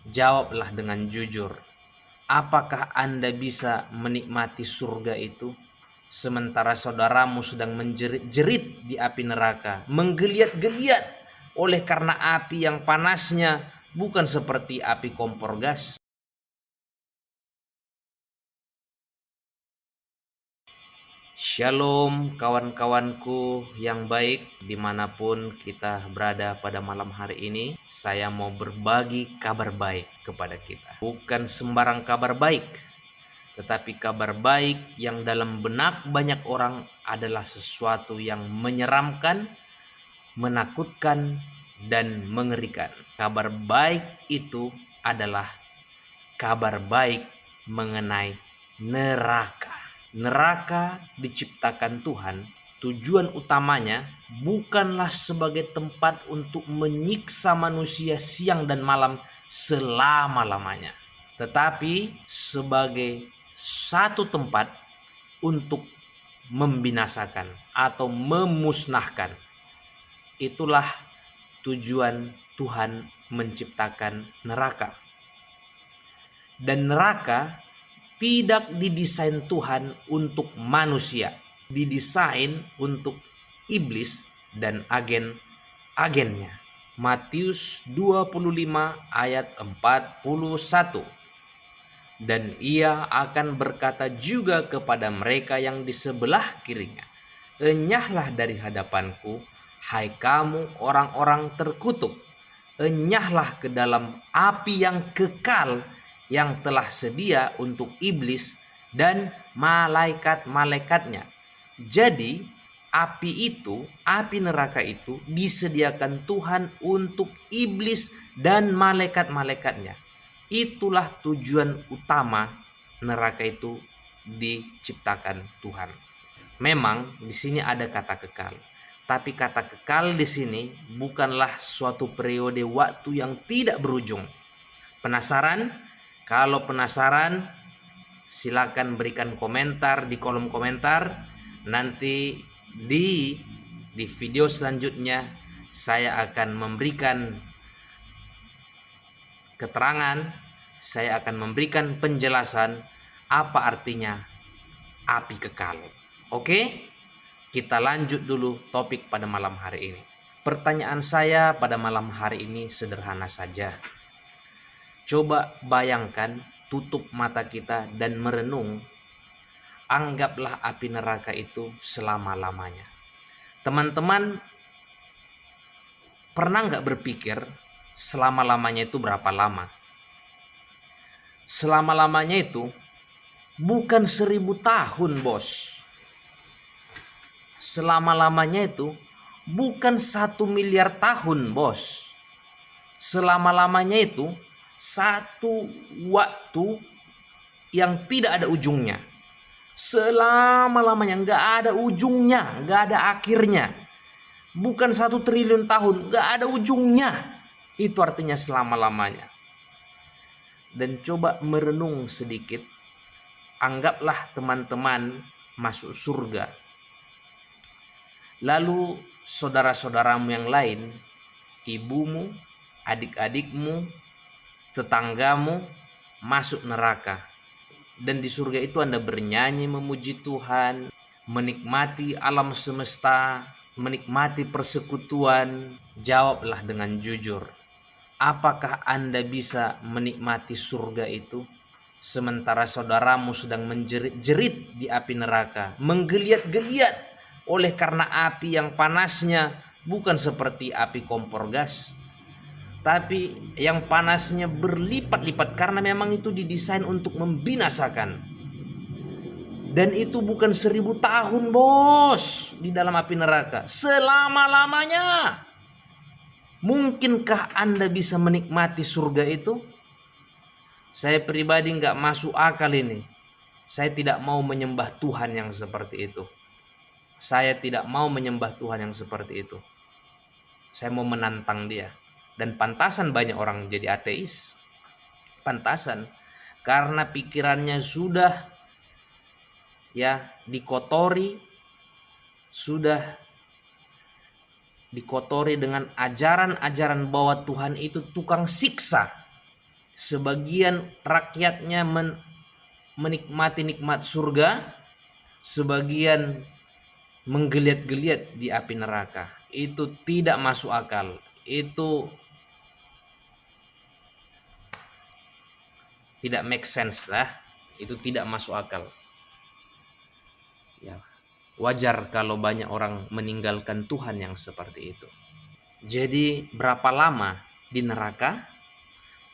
Jawablah dengan jujur. Apakah Anda bisa menikmati surga itu sementara saudaramu sedang menjerit-jerit di api neraka, menggeliat-geliat oleh karena api yang panasnya bukan seperti api kompor gas? Shalom kawan-kawanku yang baik, dimanapun kita berada pada malam hari ini. Saya mau berbagi kabar baik kepada kita. Bukan sembarang kabar baik, tetapi kabar baik yang dalam benak banyak orang adalah sesuatu yang menyeramkan, menakutkan, dan mengerikan. Kabar baik itu adalah kabar baik mengenai neraka. Neraka diciptakan Tuhan, tujuan utamanya bukanlah sebagai tempat untuk menyiksa manusia siang dan malam selama-lamanya, tetapi sebagai satu tempat untuk membinasakan atau memusnahkan. Itulah tujuan Tuhan menciptakan neraka. Dan neraka tidak didesain Tuhan untuk manusia, didesain untuk iblis dan agen-agennya. Matius 25 ayat 41. Dan ia akan berkata juga kepada mereka yang di sebelah kirinya, enyahlah dari hadapanku, hai kamu orang-orang terkutuk, enyahlah ke dalam api yang kekal yang telah sedia untuk iblis dan malaikat-malaikatnya. Jadi api neraka itu disediakan Tuhan untuk iblis dan malaikat-malaikatnya. Itulah tujuan utama neraka itu diciptakan Tuhan. Memang di sini ada kata kekal. Tapi kata kekal di sini bukanlah suatu periode waktu yang tidak berujung. Penasaran? Kalau penasaran, silakan berikan komentar di kolom komentar. Nanti di video selanjutnya saya akan memberikan keterangan, saya akan memberikan penjelasan apa artinya api kekal. Oke? Kita lanjut dulu topik pada malam hari ini. Pertanyaan saya pada malam hari ini sederhana saja. Coba bayangkan, tutup mata kita dan merenung. Anggaplah api neraka itu selama-lamanya. Teman-teman pernah nggak berpikir selama-lamanya itu berapa lama? Selama-lamanya itu bukan 1000 tahun, bos. Selama-lamanya itu bukan 1 miliar tahun, bos. Selama-lamanya itu satu waktu yang tidak ada ujungnya. Selama-lamanya, nggak ada ujungnya, nggak ada akhirnya. Bukan 1 triliun tahun, nggak ada ujungnya. Itu artinya selama-lamanya. Dan coba merenung sedikit. Anggaplah teman-teman masuk surga. Lalu saudara-saudaramu yang lain, ibumu, adik-adikmu, tetanggamu masuk neraka. Dan di surga itu Anda bernyanyi memuji Tuhan, menikmati alam semesta, menikmati persekutuan. Jawablah dengan jujur. Apakah Anda bisa menikmati surga itu sementara saudaramu sedang menjerit-jerit di api neraka, menggeliat-geliat oleh karena api yang panasnya bukan seperti api kompor gas, tapi yang panasnya berlipat-lipat karena memang itu didesain untuk membinasakan. Dan itu bukan 1000 tahun, bos, di dalam api neraka, selama-lamanya. Mungkinkah Anda bisa menikmati surga itu? Saya pribadi nggak masuk akal ini. Saya tidak mau menyembah Tuhan yang seperti itu. Saya tidak mau menyembah Tuhan yang seperti itu. Saya mau menantang dia. Dan pantasan banyak orang jadi ateis. Pantasan. Karena pikirannya sudah dikotori dengan ajaran-ajaran bahwa Tuhan itu tukang siksa. sebagian rakyatnya menikmati nikmat surga, sebagian menggeliat-geliat di api neraka. Itu tidak masuk akal. Itu tidak make sense lah. Itu tidak masuk akal. Ya, wajar kalau banyak orang meninggalkan Tuhan yang seperti itu. Jadi berapa lama di neraka?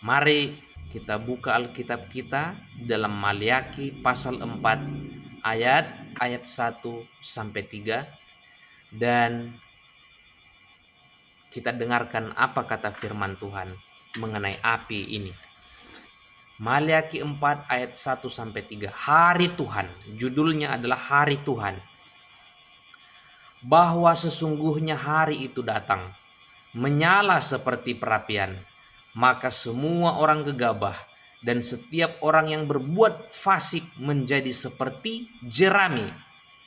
Mari kita buka Alkitab kita dalam Maliaki pasal 4 ayat 1 sampai 3 dan kita dengarkan apa kata firman Tuhan mengenai api ini. Maliaki 4 ayat 1 sampai 3. Hari Tuhan. Judulnya adalah Hari Tuhan. Bahwa sesungguhnya hari itu datang, menyala seperti perapian, maka semua orang gegabah dan setiap orang yang berbuat fasik menjadi seperti jerami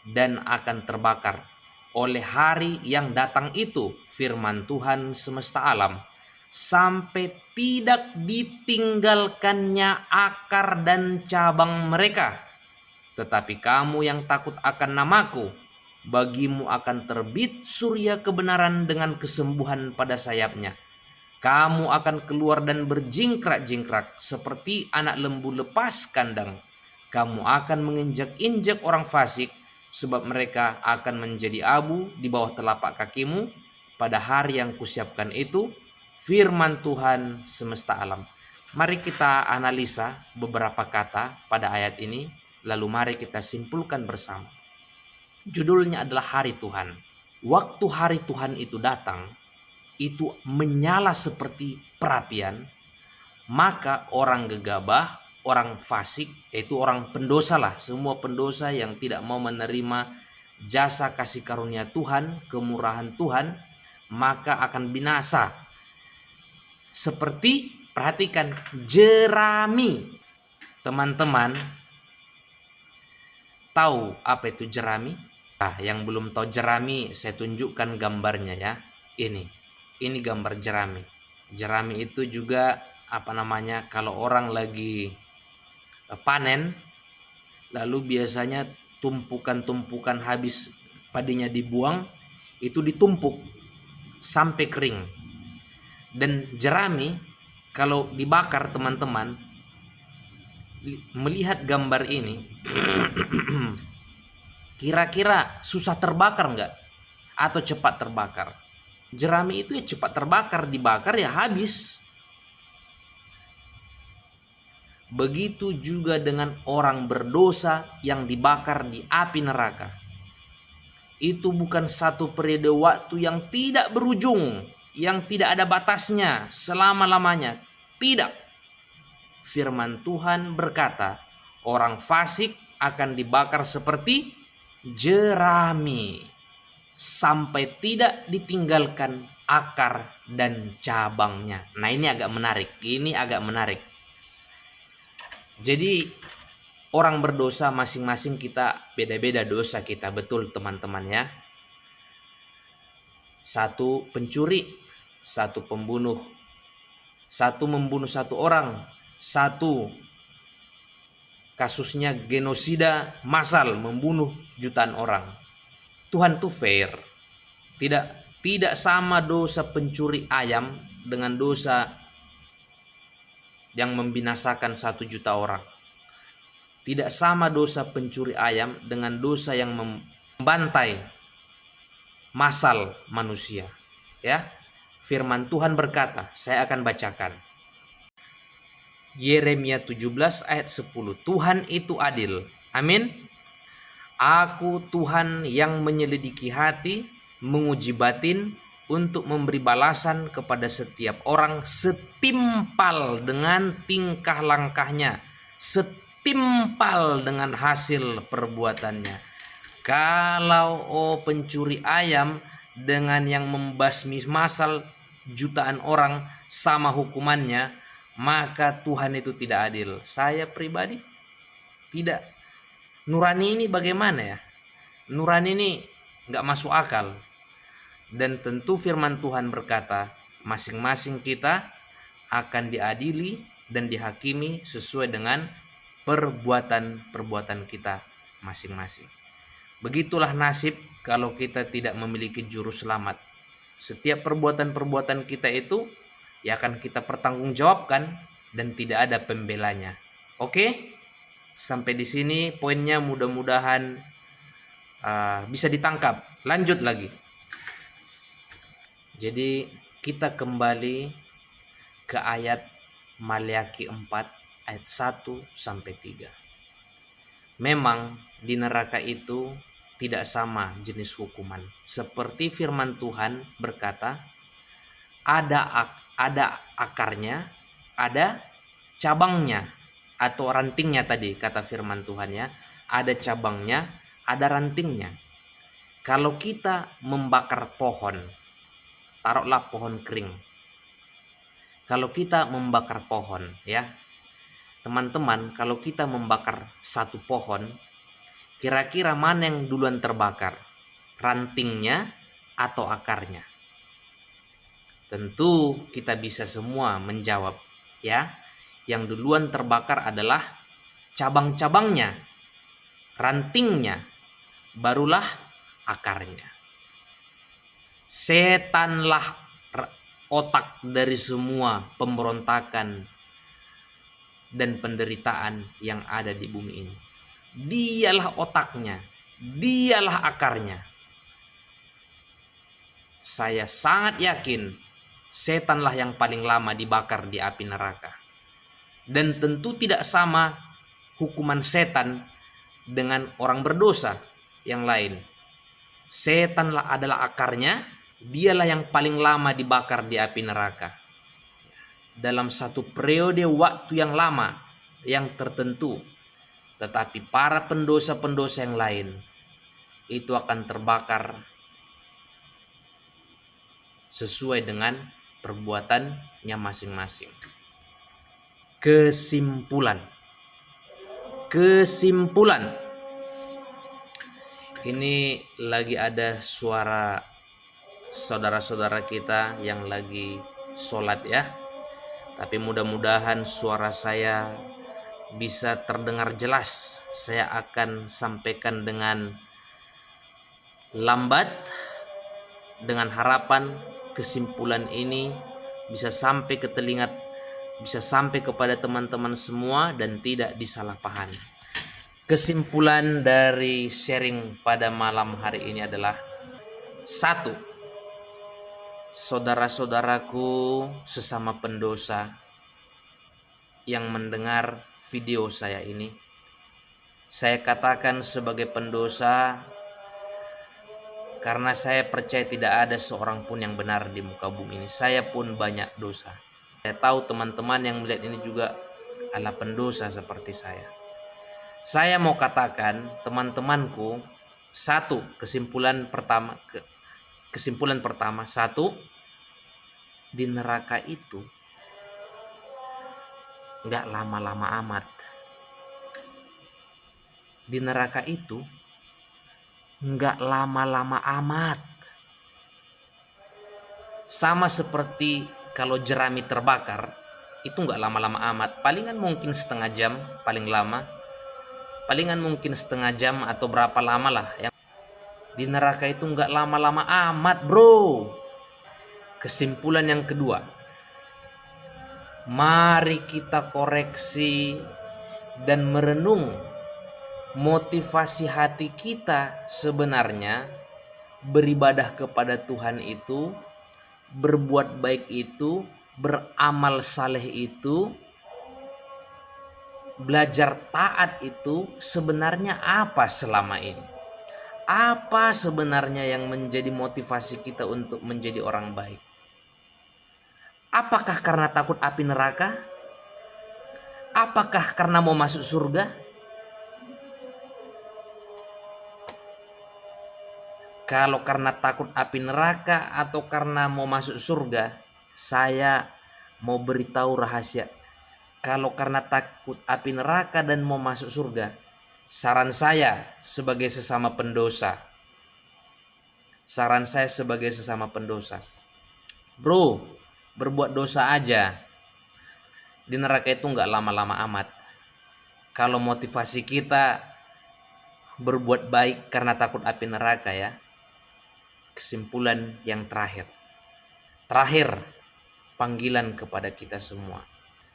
dan akan terbakar oleh hari yang datang itu, firman Tuhan semesta alam, sampai tidak ditinggalkannya akar dan cabang mereka. Tetapi kamu yang takut akan namaku, bagimu akan terbit surya kebenaran dengan kesembuhan pada sayapnya. Kamu akan keluar dan berjingkrak-jingkrak seperti anak lembu lepas kandang. Kamu akan menginjak-injak orang fasik, sebab mereka akan menjadi abu di bawah telapak kakimu pada hari yang kusiapkan itu, firman Tuhan semesta alam. Mari kita analisa beberapa kata pada ayat ini, lalu mari kita simpulkan bersama. Judulnya adalah Hari Tuhan. Waktu hari Tuhan itu datang, itu menyala seperti perapian, maka orang gegabah, orang fasik, yaitu orang pendosa lah, semua pendosa yang tidak mau menerima jasa kasih karunia Tuhan, kemurahan Tuhan, maka akan binasa. Seperti, perhatikan, jerami. Teman-teman tahu apa itu jerami? Nah, yang belum tahu jerami, saya tunjukkan gambarnya ya. Ini gambar jerami. Jerami itu juga kalau orang lagi panen, lalu biasanya tumpukan-tumpukan habis padinya dibuang, itu ditumpuk sampai kering. Dan jerami kalau dibakar, teman-teman melihat gambar ini kira-kira susah terbakar nggak? Atau cepat terbakar? Jerami itu ya cepat terbakar, dibakar ya habis. Begitu juga dengan orang berdosa yang dibakar di api neraka. Itu bukan satu periode waktu yang tidak berujung, yang tidak ada batasnya selama-lamanya. Tidak. Firman Tuhan berkata, orang fasik akan dibakar seperti jerami sampai tidak ditinggalkan akar dan cabangnya. Nah, ini agak menarik. Jadi orang berdosa masing-masing kita beda-beda dosa kita, betul teman-teman ya. Satu pencuri, satu pembunuh, satu membunuh satu orang, satu kasusnya genosida massal, membunuh jutaan orang. Tuhan tuh fair. Tidak sama dosa pencuri ayam dengan dosa yang membinasakan 1 juta orang. Tidak sama dosa pencuri ayam dengan dosa yang membantai massal manusia. Ya, firman Tuhan berkata, saya akan bacakan. Yeremia 17 ayat 10. Tuhan itu adil. Amin. Aku Tuhan yang menyelidiki hati, menguji batin, untuk memberi balasan kepada setiap orang setimpal dengan tingkah langkahnya, setimpal dengan hasil perbuatannya. Kalau pencuri ayam dengan yang membasmi massal jutaan orang sama hukumannya, maka Tuhan itu tidak adil. Saya pribadi tidak. Nurani ini bagaimana ya? Nurani ini nggak masuk akal. Dan tentu firman Tuhan berkata, masing-masing kita akan diadili dan dihakimi sesuai dengan perbuatan-perbuatan kita masing-masing. Begitulah nasib kalau kita tidak memiliki juru selamat. Setiap perbuatan-perbuatan kita itu ya akan kita pertanggungjawabkan dan tidak ada pembelanya. Oke? Sampai di sini poinnya, mudah-mudahan bisa ditangkap. Lanjut lagi. Jadi kita kembali ke ayat Maleakhi 4 ayat 1 sampai 3. Memang di neraka itu tidak sama jenis hukuman. Seperti firman Tuhan berkata, ada akarnya, ada cabangnya atau rantingnya tadi kata firman Tuhan ya. Ada cabangnya, ada rantingnya. Kalau kita membakar pohon, taruhlah pohon kering. Kalau kita membakar pohon ya, teman-teman, kalau kita membakar satu pohon, kira-kira mana yang duluan terbakar? Rantingnya atau akarnya? Tentu kita bisa semua menjawab ya. Yang duluan terbakar adalah cabang-cabangnya, rantingnya, barulah akarnya. Setanlah otak dari semua pemberontakan dan penderitaan yang ada di bumi ini. Dialah otaknya, dialah akarnya. Saya sangat yakin setanlah yang paling lama dibakar di api neraka. Dan tentu tidak sama hukuman setan dengan orang berdosa yang lain. Setanlah adalah akarnya, dialah yang paling lama dibakar di api neraka. Dalam satu periode waktu yang lama, yang tertentu. Tetapi para pendosa-pendosa yang lain itu akan terbakar sesuai dengan perbuatannya masing-masing. Kesimpulan. Ini lagi ada suara saudara-saudara kita yang lagi sholat ya. Tapi mudah-mudahan suara saya bisa terdengar jelas. Saya akan sampaikan dengan lambat, dengan harapan kesimpulan ini bisa sampai ke telinga, bisa sampai kepada teman-teman semua dan tidak disalahpahami. Kesimpulan dari sharing pada malam hari ini adalah 1. Saudara-saudaraku sesama pendosa yang mendengar video saya ini, saya katakan sebagai pendosa karena saya percaya tidak ada seorang pun yang benar di muka bumi ini. Saya pun banyak dosa. Saya tahu teman-teman yang melihat ini juga adalah pendosa seperti saya. Saya mau katakan teman-temanku, kesimpulan pertama, 1, di neraka itu nggak lama-lama amat. Di neraka itu nggak lama-lama amat. Sama seperti kalau jerami terbakar, itu nggak lama-lama amat. Palingan mungkin setengah jam, paling lama. Palingan mungkin setengah jam atau berapa lama lah. Di neraka itu nggak lama-lama amat, bro. Kesimpulan yang kedua, mari kita koreksi dan merenung motivasi hati kita sebenarnya beribadah kepada Tuhan itu, berbuat baik itu, beramal saleh itu, belajar taat itu sebenarnya apa selama ini? Apa sebenarnya yang menjadi motivasi kita untuk menjadi orang baik? Apakah karena takut api neraka? Apakah karena mau masuk surga? Kalau karena takut api neraka atau karena mau masuk surga, saya mau beritahu rahasia. Kalau karena takut api neraka dan mau masuk surga, saran saya sebagai sesama pendosa. Bro, berbuat dosa aja. Di neraka itu nggak lama-lama amat. Kalau motivasi kita berbuat baik karena takut api neraka ya. Kesimpulan yang terakhir. Terakhir, panggilan kepada kita semua.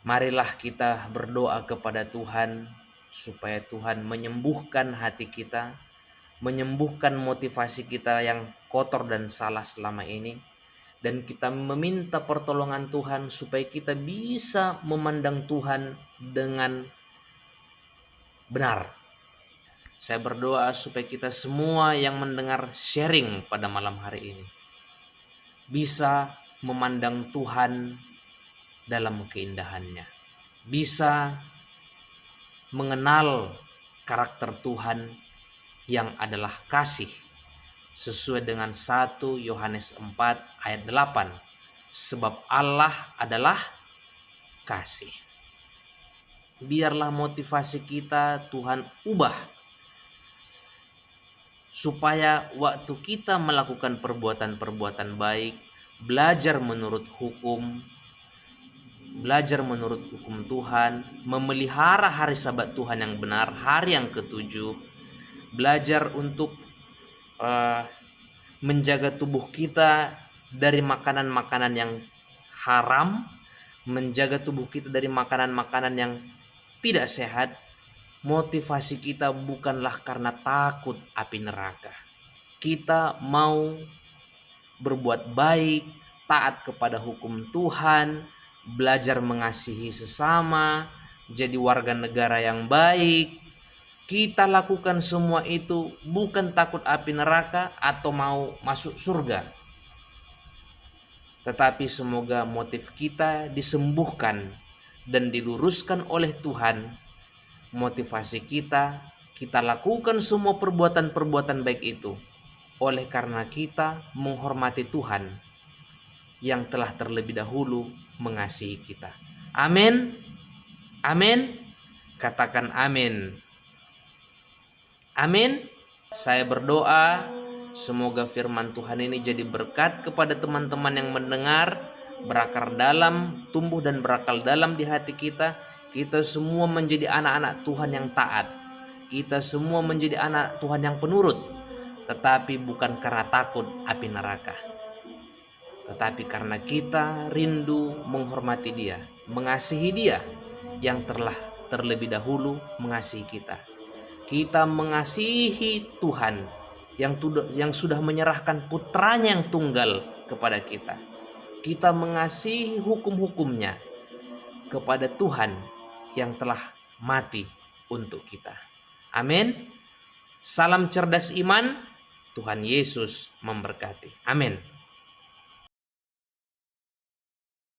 Marilah kita berdoa kepada Tuhan supaya Tuhan menyembuhkan hati kita, menyembuhkan motivasi kita yang kotor dan salah selama ini, dan kita meminta pertolongan Tuhan supaya kita bisa memandang Tuhan dengan benar. Saya berdoa supaya kita semua yang mendengar sharing pada malam hari ini bisa memandang Tuhan dalam keindahannya, bisa mengenal karakter Tuhan yang adalah kasih sesuai dengan 1 Yohanes 4 ayat 8. Sebab Allah adalah kasih. Biarlah motivasi kita Tuhan ubah supaya waktu kita melakukan perbuatan-perbuatan baik, belajar menurut hukum Tuhan, memelihara hari Sabat Tuhan yang benar, hari yang ketujuh, belajar untuk menjaga tubuh kita dari makanan-makanan yang haram, menjaga tubuh kita dari makanan-makanan yang tidak sehat. Motivasi kita bukanlah karena takut api neraka. Kita mau berbuat baik, taat kepada hukum Tuhan, belajar mengasihi sesama, jadi warga negara yang baik. Kita lakukan semua itu bukan takut api neraka atau mau masuk surga, tetapi semoga motif kita disembuhkan dan diluruskan oleh Tuhan. Motivasi kita lakukan semua perbuatan-perbuatan baik itu oleh karena kita menghormati Tuhan yang telah terlebih dahulu mengasihi kita. Amin. Amin. Katakan amin. Amin. Saya berdoa semoga firman Tuhan ini jadi berkat kepada teman-teman yang mendengar, berakar dalam, tumbuh dan berakal dalam di hati kita. Kita semua menjadi anak-anak Tuhan yang taat. Kita semua menjadi anak Tuhan yang penurut. Tetapi bukan karena takut api neraka, tetapi karena kita rindu menghormati Dia, mengasihi Dia yang telah terlebih dahulu mengasihi kita. Kita mengasihi Tuhan yang sudah menyerahkan putranya yang tunggal kepada kita. Kita mengasihi hukum-hukumnya kepada Tuhan yang telah mati untuk kita. Amin. Salam cerdas iman. Tuhan Yesus memberkati. Amin.